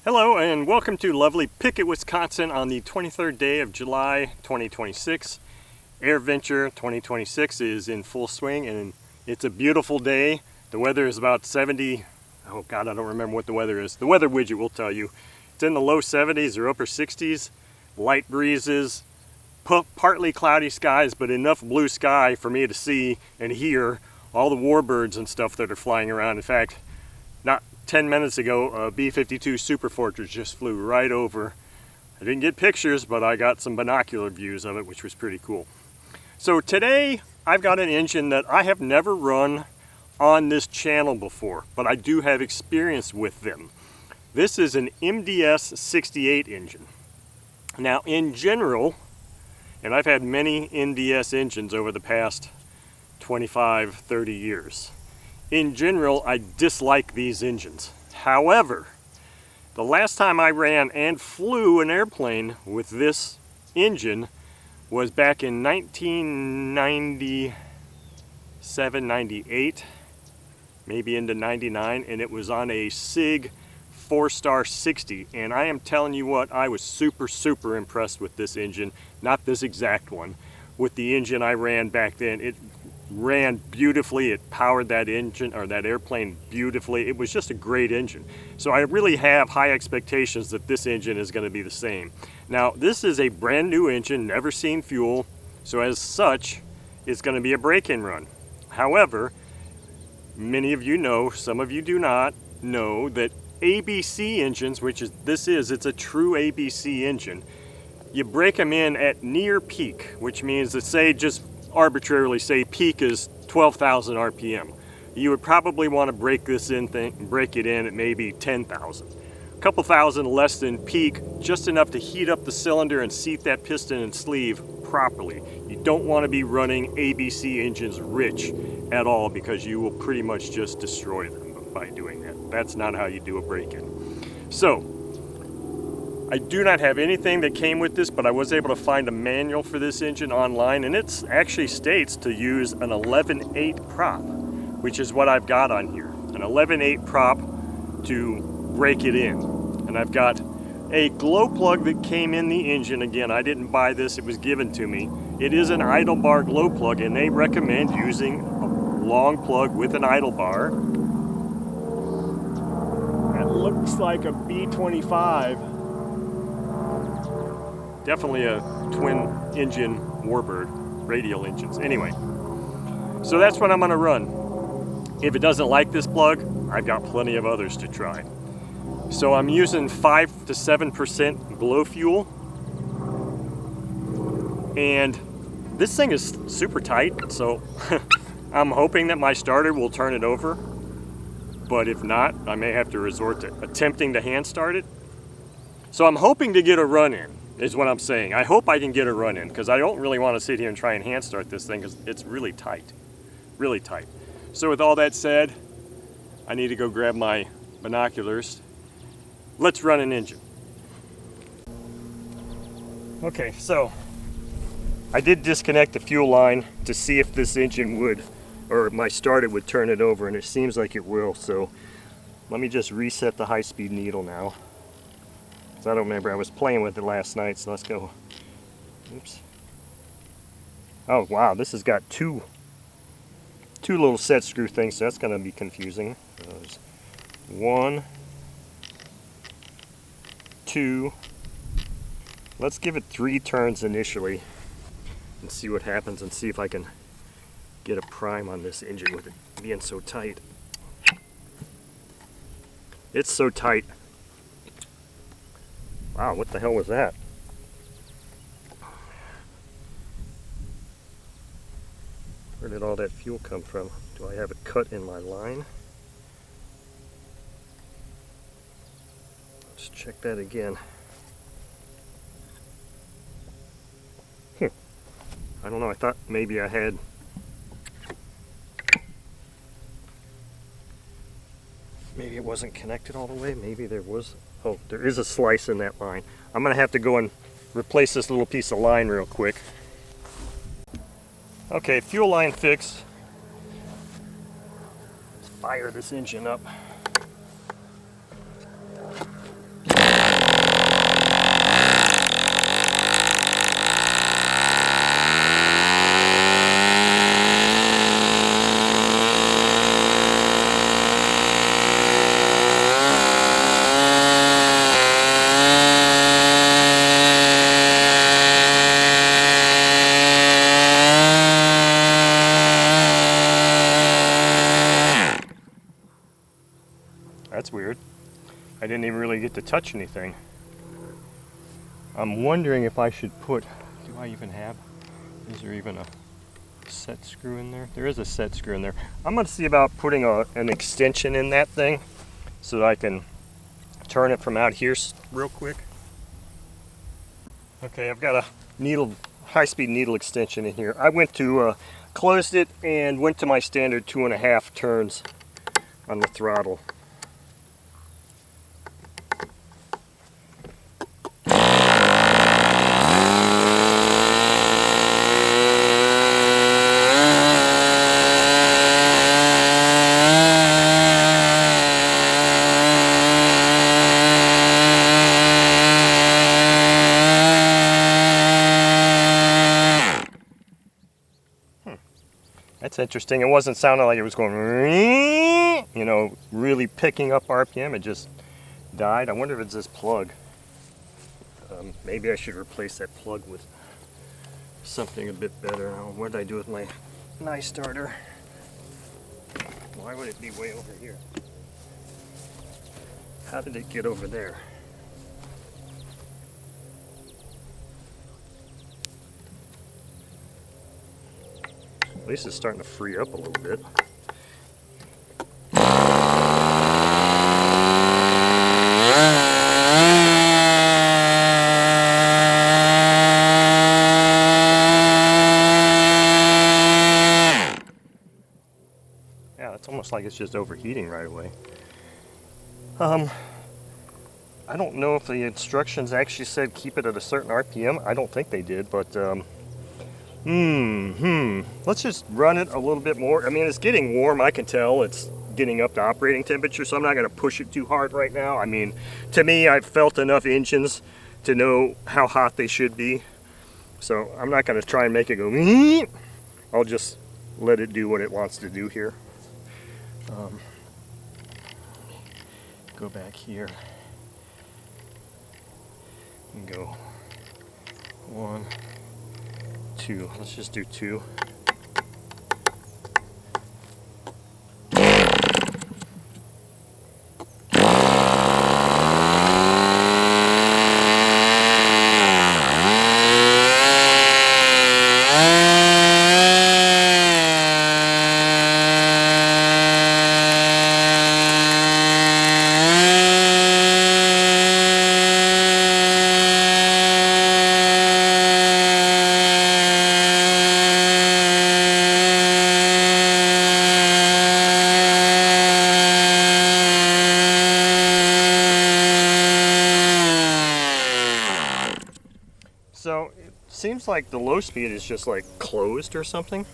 Hello and welcome to lovely Pickett, Wisconsin on the 23rd day of July 2026. AirVenture 2026 is in full swing and it's a beautiful day. The weather is about 70, oh god, I don't remember what the weather is. The weather widget will tell you. It's in the low 70s or upper 60s, light breezes, partly cloudy skies, but enough blue sky for me to see and hear all the warbirds and stuff that are flying around. In fact, not 10 minutes ago, a B-52 Super Fortress just flew right over. I didn't get pictures, but I got some binocular views of it, which was pretty cool. So today, I've got an engine that I have never run on this channel before, but I do have experience with them. This is an MDS 68 engine. Now, in general, and I've had many MDS engines over the past 25, 30 years. In general, I dislike these engines. However, the last time I ran and flew an airplane with this engine was back in 1997, 98, maybe into 99, and it was on a SIG 4-star 60. And I am telling you what, I was super impressed with this engine. Not this exact one, with the engine I ran back then. It ran beautifully. It powered that engine or that airplane beautifully. It was just a great engine. So I really have high expectations that this engine is going to be the same. Now, this is a brand new engine, never seen fuel, so as such, it's going to be a break-in run. However, many of you know, some of you do not know, that ABC engines, which is it's a true ABC engine, you break them in at near peak, which means that, say, just arbitrarily say peak is 12,000 RPM. You would probably want to break it in at maybe 10,000. A couple thousand less than peak, just enough to heat up the cylinder and seat that piston and sleeve properly. You don't want to be running ABC engines rich at all, because you will pretty much just destroy them by doing that. That's not how you do a break-in. So, I do not have anything that came with this, but I was able to find a manual for this engine online, and it actually states to use an 11/8 prop, which is what I've got on here. An 11/8 prop to break it in. And I've got a glow plug that came in the engine. Again, I didn't buy this, it was given to me. It is an idle bar glow plug, and they recommend using a long plug with an idle bar. That looks like a B-25. Definitely a twin engine warbird, radial engines. Anyway, so that's what I'm gonna run. If it doesn't like this plug, I've got plenty of others to try. So I'm using 5 to 7% glow fuel. And this thing is super tight, so I'm hoping that my starter will turn it over. But if not, I may have to resort to attempting to hand start it. So I'm hoping to get a run in, is what I'm saying. I hope I can get a run in, because I don't really want to sit here and try and hand start this thing, because it's really tight. Really tight. So with all that said, I need to go grab my binoculars. Let's run an engine. Okay, so I did disconnect the fuel line to see if this engine would, or my starter would turn it over, and it seems like it will. So let me just reset the high-speed needle now. I don't remember, I was playing with it last night, so let's go. Oops. Oh wow, this has got two little set screw things, so that's going to be confusing. There's 1, 2. Let's give it 3 turns initially and see what happens, and see if I can get a prime on this engine with it being so tight. It's so tight. Wow, what the hell was that? Where did all that fuel come from? Do I have a cut in my line? Let's check that again. I don't know, I thought maybe I had... Maybe it wasn't connected all the way, maybe there was... Oh, there is a slice in that line. I'm going to have to go and replace this little piece of line real quick. Okay, fuel line fixed. Let's fire this engine up. That's weird. I didn't even really get to touch anything. I'm wondering if I should put, do I even have, is there even a set screw in there? There is a set screw in there. I'm going to see about putting an extension in that thing so that I can turn it from out here real quick. Okay, I've got a needle, high-speed needle extension in here. I went to, closed it and went to my standard 2.5 turns on the throttle. That's interesting. It wasn't sounding like it was going, you know, really picking up RPM. It just died. I wonder if it's this plug. Maybe I should replace that plug with something a bit better. What did I do with my knife starter? Why would it be way over here? How did it get over there? At least it's starting to free up a little bit. Yeah, it's almost like it's just overheating right away. I don't know if the instructions actually said keep it at a certain RPM. I don't think they did, but let's just run it a little bit more. I mean, it's getting warm. I can tell it's getting up to operating temperature, so I'm not going to push it too hard right now. I mean, to me, I've felt enough engines to know how hot they should be. So I'm not going to try and make it go. I'll just let it do what it wants to do here. Go back here and go 1, 2. Let's just do 2. So it seems like the low speed is just like closed or something,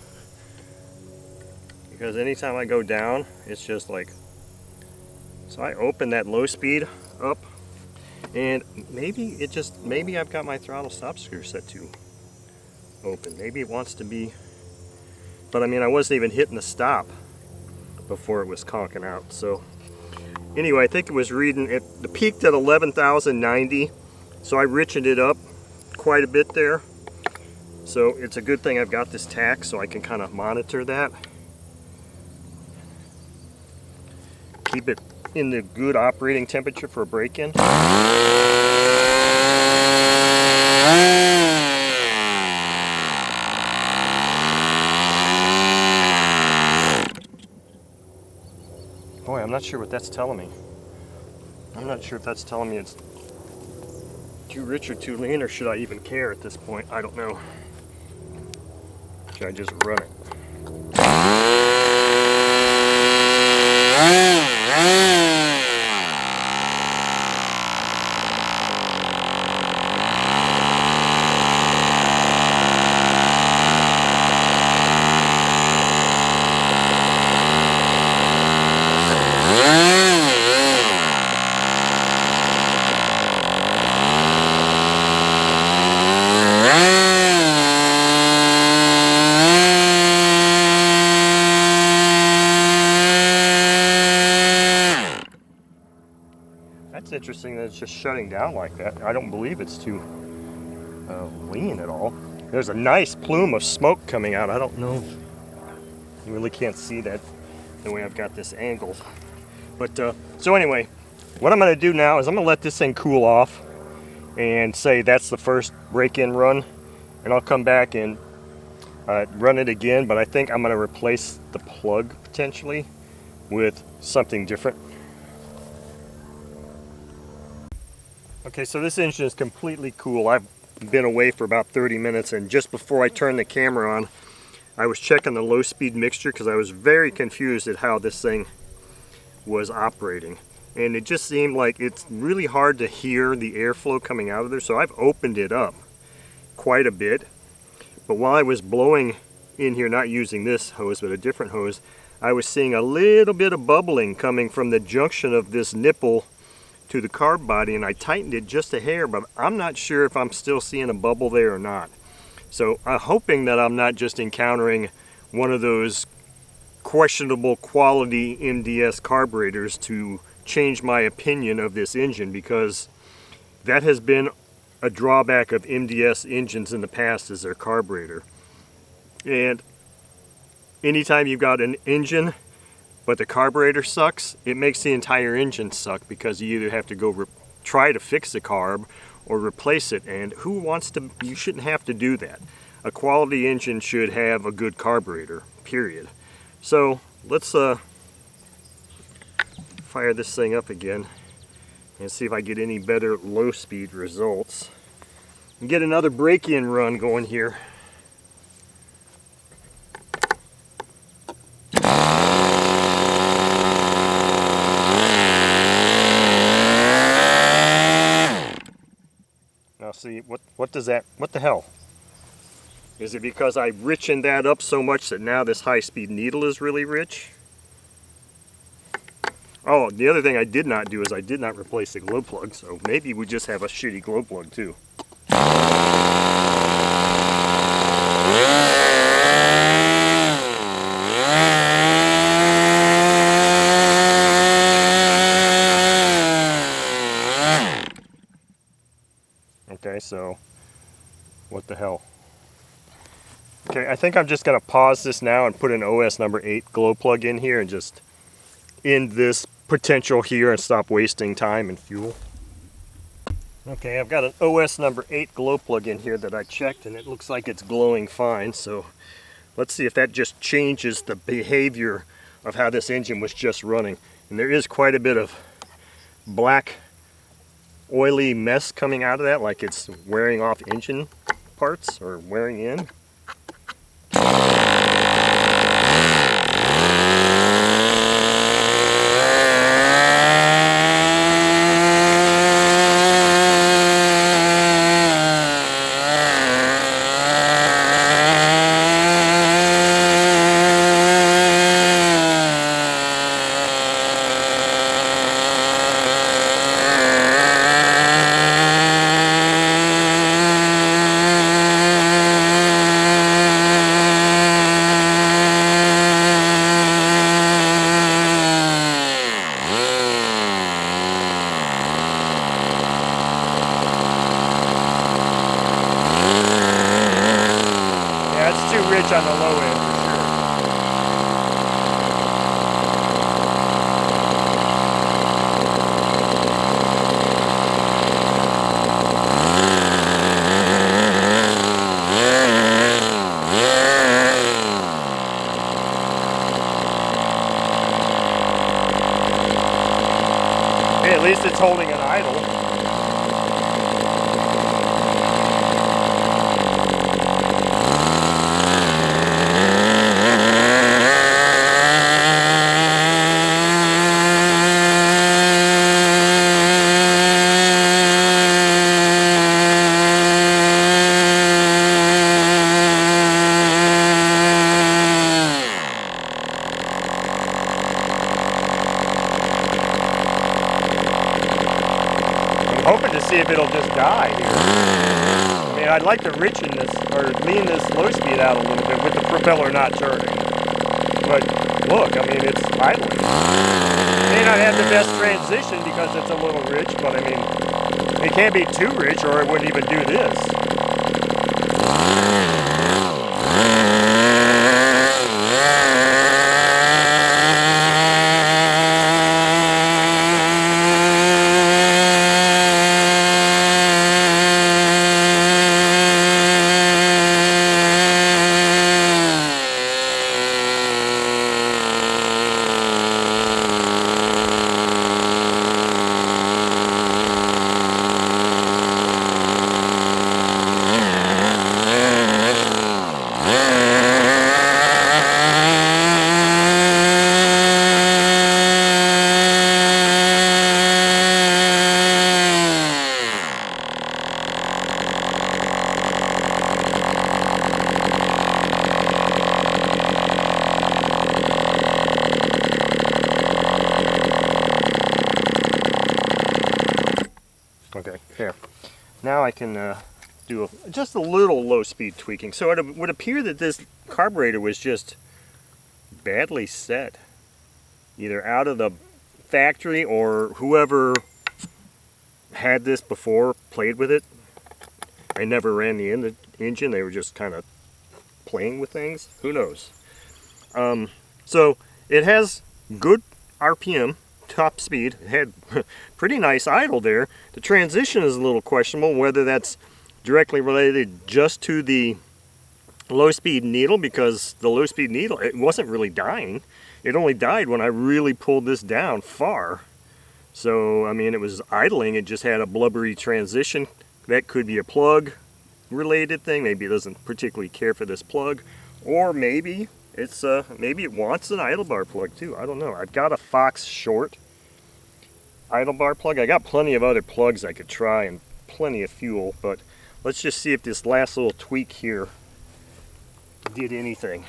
because anytime I go down it's just like, so I open that low speed up and maybe I've got my throttle stop screw set to open. Maybe it wants to be, but I mean I wasn't even hitting the stop before it was conking out. So anyway, I think it was reading, it peaked at 11,090, so I richened it up quite a bit there. So it's a good thing I've got this tach so I can kind of monitor that. Keep it in the good operating temperature for a break-in. Boy, I'm not sure what that's telling me. I'm not sure if that's telling me it's too rich or too lean, or should I even care at this point? I don't know. Should I just run it? It's interesting that it's just shutting down like that. I don't believe it's too lean at all. There's a nice plume of smoke coming out. I don't know. You really can't see that the way I've got this angled. But so anyway, what I'm going to do now is I'm going to let this thing cool off and say that's the first break-in run, and I'll come back and run it again, but I think I'm going to replace the plug potentially with something different. Okay, so this engine is completely cool. I've been away for about 30 minutes, and just before I turned the camera on, I was checking the low speed mixture because I was very confused at how this thing was operating. And it just seemed like it's really hard to hear the airflow coming out of there, so I've opened it up quite a bit. But while I was blowing in here, not using this hose but a different hose, I was seeing a little bit of bubbling coming from the junction of this nipple to the carb body, and I tightened it just a hair, but I'm not sure if I'm still seeing a bubble there or not. So I'm hoping that I'm not just encountering one of those questionable quality MDS carburetors to change my opinion of this engine, because that has been a drawback of MDS engines in the past, is their carburetor. And anytime you've got an engine but the carburetor sucks, it makes the entire engine suck, because you either have to go try to fix the carb or replace it, and who wants to? You shouldn't have to do that. A quality engine should have a good carburetor, period. So let's fire this thing up again and see if I get any better low speed results and get another break-in run going here. Now see, what does that, what the hell? Is it because I richened that up so much that now this high-speed needle is really rich? Oh, the other thing I did not do is I did not replace the glow plug, so maybe we just have a shitty glow plug too. Okay, so what the hell? Okay, I think I'm just going to pause this now and put an OS number 8 glow plug in here and just end this potential here and stop wasting time and fuel. Okay, I've got an OS number 8 glow plug in here that I checked, and it looks like it's glowing fine. So let's see if that just changes the behavior of how this engine was just running. And there is quite a bit of black oily mess coming out of that, like it's wearing off engine parts or wearing in. Rich on the low end for sure. Hey, at least it's holding an idle. Hoping to see if it'll just die here. I mean, I'd like to richen this, or lean this low speed out a little bit with the propeller not turning. But look, I mean, it's idling. It may not have the best transition because it's a little rich, but I mean, it can't be too rich or it wouldn't even do this. Now I can do just a little low speed tweaking. So it would appear that this carburetor was just badly set, either out of the factory or whoever had this before played with it. I never ran the engine. They were just kind of playing with things. Who knows? So it has good RPM, top speed. It had pretty nice idle there. The transition is a little questionable, whether that's directly related just to the low speed needle, because the low speed needle, it wasn't really dying. It only died when I really pulled this down far. So, I mean, it was idling. It just had a blubbery transition. That could be a plug related thing. Maybe it doesn't particularly care for this plug, or maybe it's maybe it wants an idle bar plug too. I don't know. I've got a Fox Short idle bar plug. I got plenty of other plugs I could try and plenty of fuel, but let's just see if this last little tweak here did anything.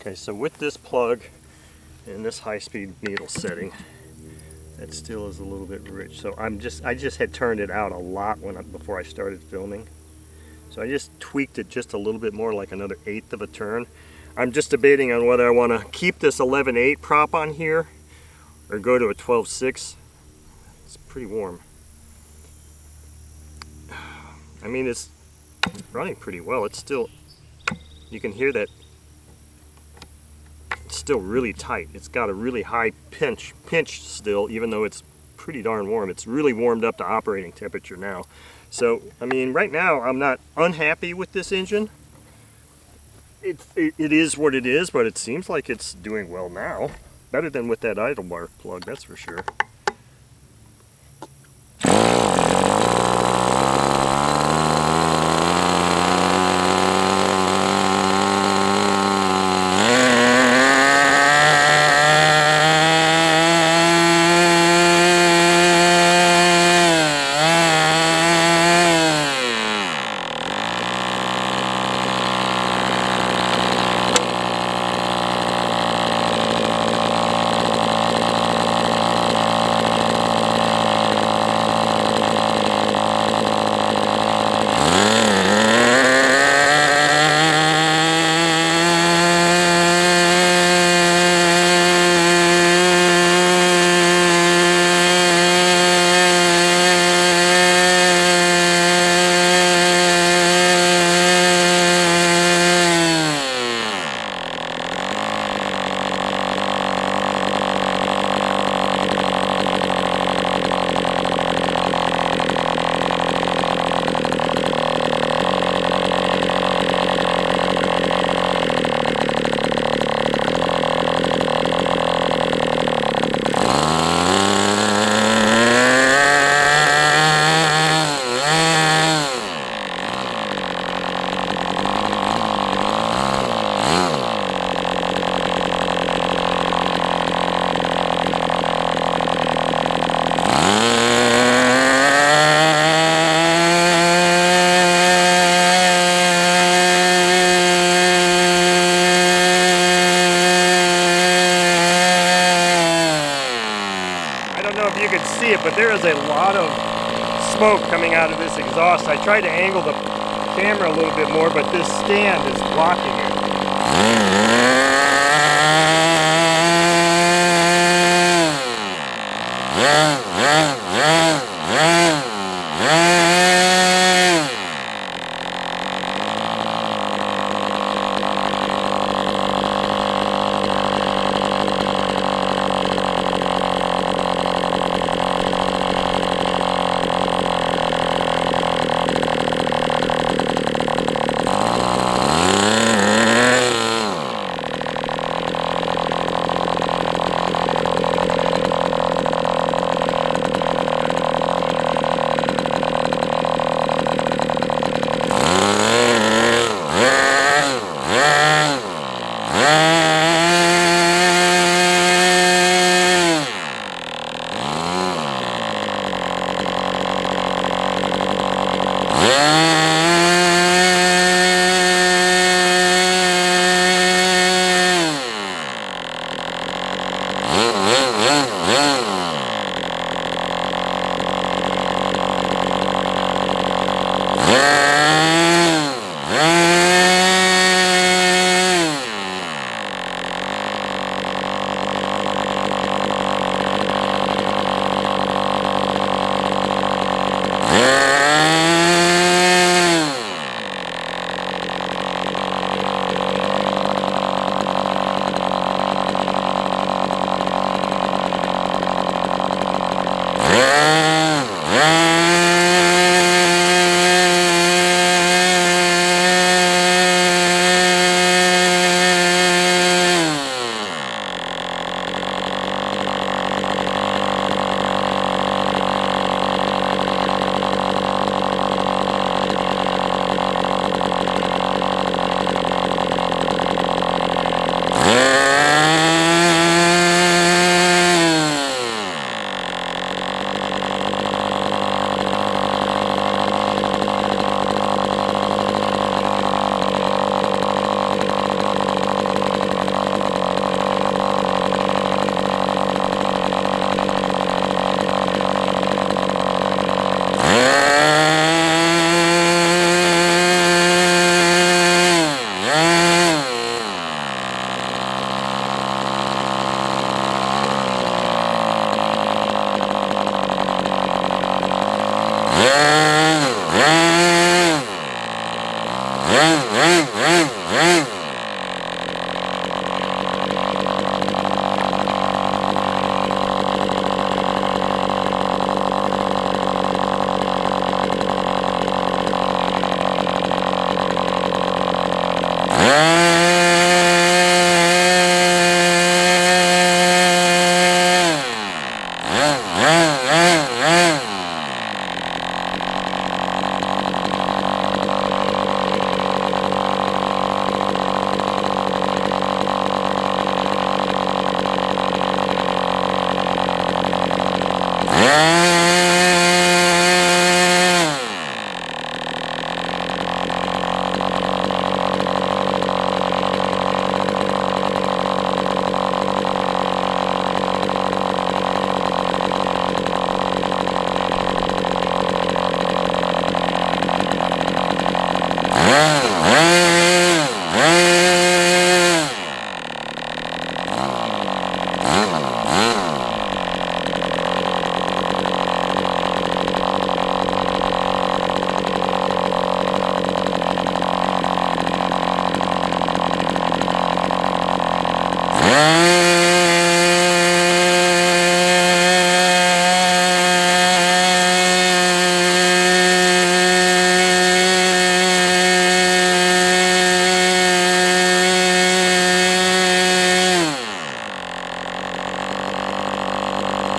Okay, so with this plug and this high-speed needle setting, it still is a little bit rich. So I just had turned it out a lot before I started filming. So I just tweaked it just a little bit more, like another 1/8 of a turn. I'm just debating on whether I want to keep this 11/8 prop on here or go to a 12/6. It's pretty warm. I mean, it's running pretty well. It's still, you can hear that it's still really tight. It's got a really high pinch still, even though it's pretty darn warm. It's really warmed up to operating temperature now. So, I mean, right now I'm not unhappy with this engine. It is what it is, but it seems like it's doing well now. Better than with that idle bar plug, that's for sure. if you can see it, but there is a lot of smoke coming out of this exhaust. I tried to angle the camera a little bit more, but this stand is blocking it.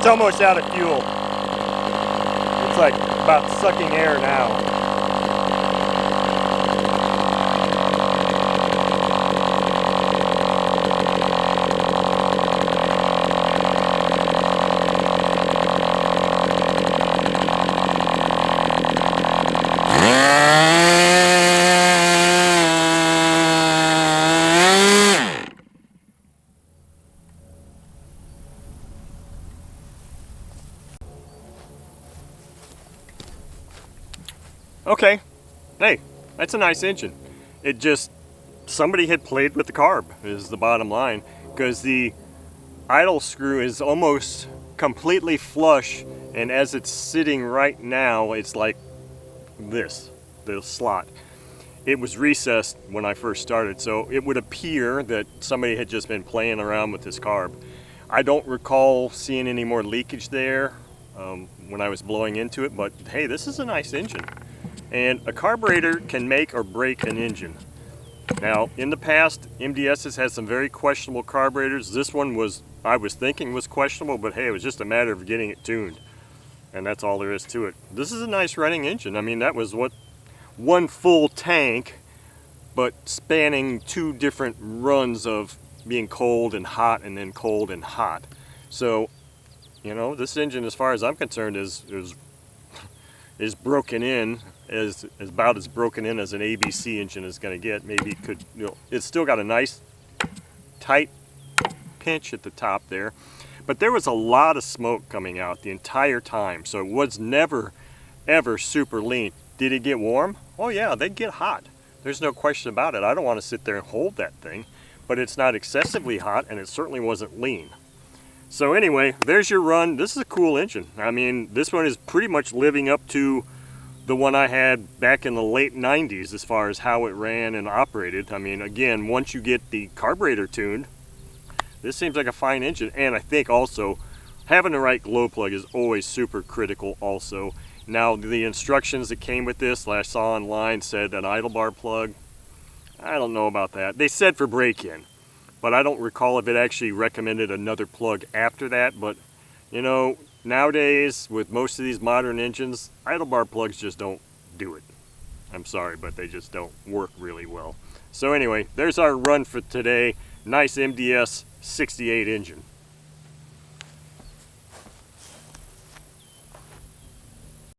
It's almost out of fuel. It's like about sucking air now. Okay, hey, that's a nice engine. It just, somebody had played with the carb is the bottom line, because the idle screw is almost completely flush, and as it's sitting right now, it's like this, the slot. It was recessed when I first started, so it would appear that somebody had just been playing around with this carb. I don't recall seeing any more leakage there when I was blowing into it, but hey, this is a nice engine. And a carburetor can make or break an engine. Now, in the past, MDS has had some very questionable carburetors. This one was, I was thinking was questionable, but hey, it was just a matter of getting it tuned. And that's all there is to it. This is a nice running engine. I mean, that was what, one full tank, but spanning 2 different runs of being cold and hot and then cold and hot. So, you know, this engine, as far as I'm concerned, is broken in, is about as broken in as an ABC engine is going to get. Maybe it could, you know, it's still got a nice tight pinch at the top there, but there was a lot of smoke coming out the entire time, so it was never ever super lean. Did it get warm? Oh yeah, they'd get hot. There's no question about it. I don't want to sit there and hold that thing, but it's not excessively hot, and it certainly wasn't lean. So anyway, there's your run. This is a cool engine. I mean, this one is pretty much living up to the one I had back in the late 90s as far as how it ran and operated. I mean, again, once you get the carburetor tuned, this seems like a fine engine. And I think also having the right glow plug is always super critical also. Now, the instructions that came with this that I saw online said an idle bar plug. I don't know about that. They said for break-in, but I don't recall if it actually recommended another plug after that. But, you know, nowadays with most of these modern engines, idle bar plugs just don't do it. I'm sorry, but they just don't work really well. So anyway, there's our run for today. Nice MDS 68 engine.